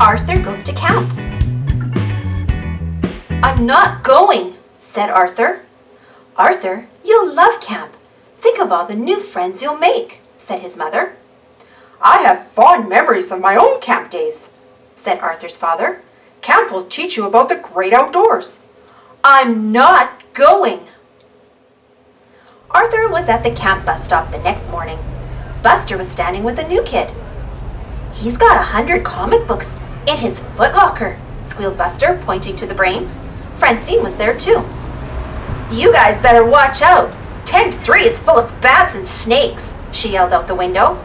Arthur goes to camp. I'm not going, said Arthur. Arthur, you'll love camp. Think of all the new friends you'll make, said his mother. I have fond memories of my own camp days, said Arthur's father. Camp will teach you about the great outdoors. I'm not going. Arthur was at the camp bus stop the next morning. Buster was standing with a new kid. He's got 100 comic books in his footlocker, squealed Buster, pointing to the brain. Francine was there too. You guys better watch out. Tent 3 is full of bats and snakes, she yelled out the window.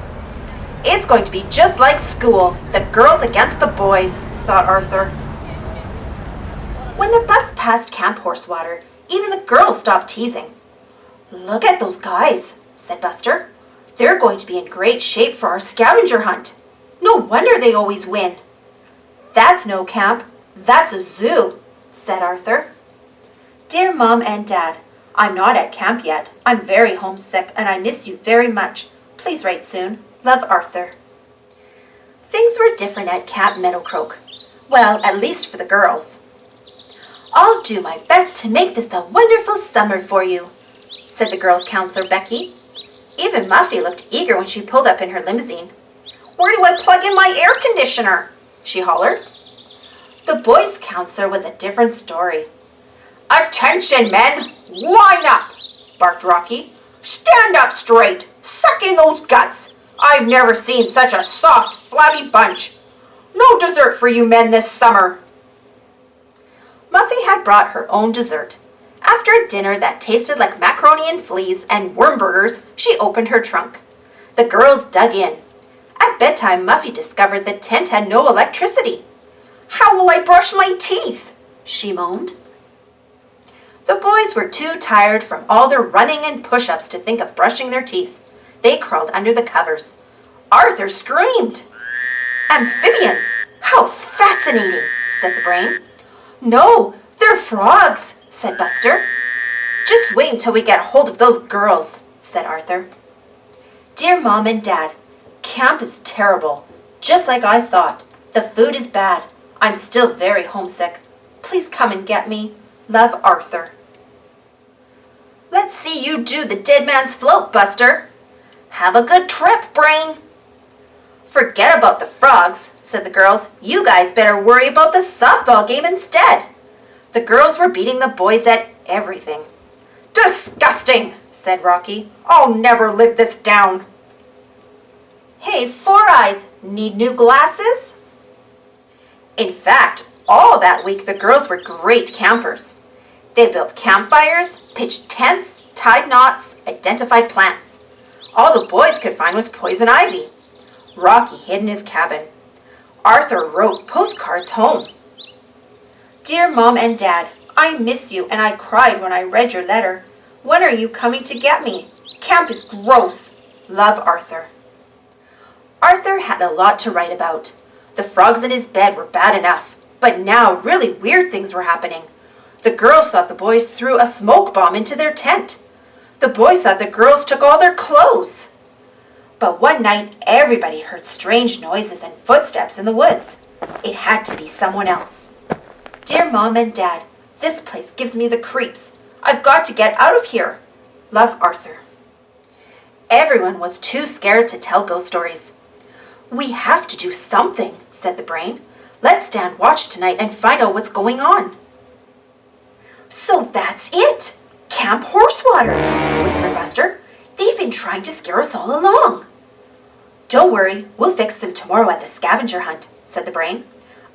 It's going to be just like school, the girls against the boys, thought Arthur. When the bus passed Camp Horsewater, even the girls stopped teasing. Look at those guys, said Buster. They're going to be in great shape for our scavenger hunt. No wonder they always win. That's no camp, that's a zoo, said Arthur. Dear Mom and Dad, I'm not at camp yet. I'm very homesick and I miss you very much. Please write soon. Love, Arthur. Things were different at Camp Meadowcroak. Well, at least for the girls. I'll do my best to make this a wonderful summer for you, said the girls' counselor Becky. Even Muffy looked eager when she pulled up in her limousine. Where do I plug in my air conditioner? She hollered. The boys' counselor was a different story. Attention, men! Line up! Barked Rocky. Stand up straight! Suck in those guts! I've never seen such a soft, flabby bunch. No dessert for you men this summer. Muffy had brought her own dessert. After a dinner that tasted like macaroni and fleas and worm burgers, she opened her trunk. The girls dug in. At bedtime, Muffy discovered the tent had no electricity. How will I brush my teeth? She moaned. The boys were too tired from all their running and push-ups to think of brushing their teeth. They crawled under the covers. Arthur screamed. Amphibians! How fascinating, said the brain. No, they're frogs, said Buster. Just wait until we get hold of those girls, said Arthur. Dear Mom and Dad, camp is terrible. Just like I thought. The food is bad. I'm still very homesick. Please come and get me. Love, Arthur. Let's see you do the dead man's float, Buster. Have a good trip, Brain. Forget about the frogs, said the girls. You guys better worry about the softball game instead. The girls were beating the boys at everything. Disgusting, said Rocky. I'll never live this down. Hey, Four Eyes, need new glasses? In fact, all that week the girls were great campers. They built campfires, pitched tents, tied knots, identified plants. All the boys could find was poison ivy. Rocky hid in his cabin. Arthur wrote postcards home. Dear Mom and Dad, I miss you and I cried when I read your letter. When are you coming to get me? Camp is gross. Love, Arthur. Arthur had a lot to write about. The frogs in his bed were bad enough, but now really weird things were happening. The girls thought the boys threw a smoke bomb into their tent. The boys thought the girls took all their clothes. But one night, everybody heard strange noises and footsteps in the woods. It had to be someone else. Dear Mom and Dad, this place gives me the creeps. I've got to get out of here. Love, Arthur. Everyone was too scared to tell ghost stories. We have to do something, said the brain. Let's stand watch tonight and find out what's going on. So that's it! Camp Horsewater, whispered Buster. They've been trying to scare us all along. Don't worry, we'll fix them tomorrow at the scavenger hunt, said the brain.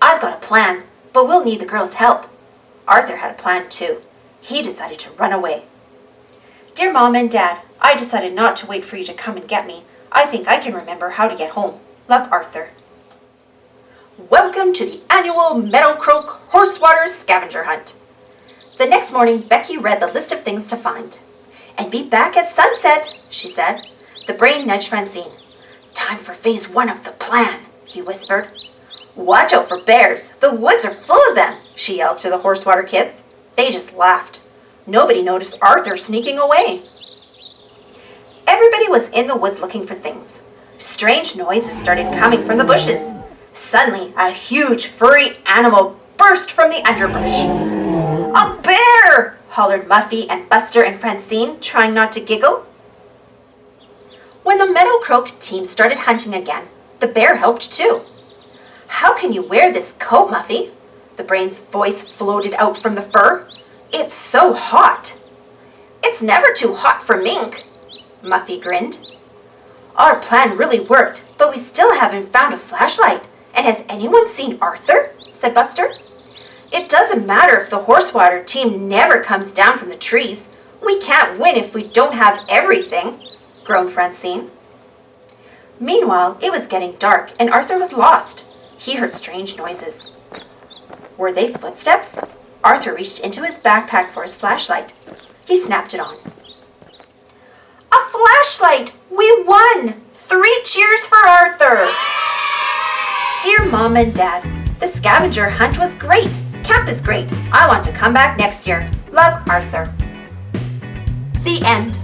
I've got a plan, but we'll need the girls' help. Arthur had a plan too. He decided to run away. Dear Mom and Dad, I decided not to wait for you to come and get me. I think I can remember how to get home. Love, Arthur. Welcome to the annual Meadowcroak Horsewater Scavenger Hunt. The next morning, Becky read the list of things to find. And be back at sunset, she said. The brain nudged Francine. Time for phase 1 of the plan, he whispered. Watch out for bears. The woods are full of them, she yelled to the Horsewater kids. They just laughed. Nobody noticed Arthur sneaking away. Everybody was in the woods looking for things. Strange noises started coming from the bushes. Suddenly, a huge furry animal burst from the underbrush. "A bear!" hollered Muffy and Buster and Francine, trying not to giggle. When the Meadow Croak team started hunting again, the bear helped too. "How can you wear this coat, Muffy?" The brain's voice floated out from the fur. "It's so hot." "It's never too hot for mink," Muffy grinned. "Our plan really worked, but we still haven't found a flashlight. And has anyone seen Arthur?" said Buster. "It doesn't matter if the Horsewater team never comes down from the trees. We can't win if we don't have everything," groaned Francine. Meanwhile, it was getting dark and Arthur was lost. He heard strange noises. Were they footsteps? Arthur reached into his backpack for his flashlight. He snapped it on. "A flashlight! We won! 3 cheers for Arthur!" Dear Mom and Dad, the scavenger hunt was great. Camp is great. I want to come back next year. Love, Arthur. The end.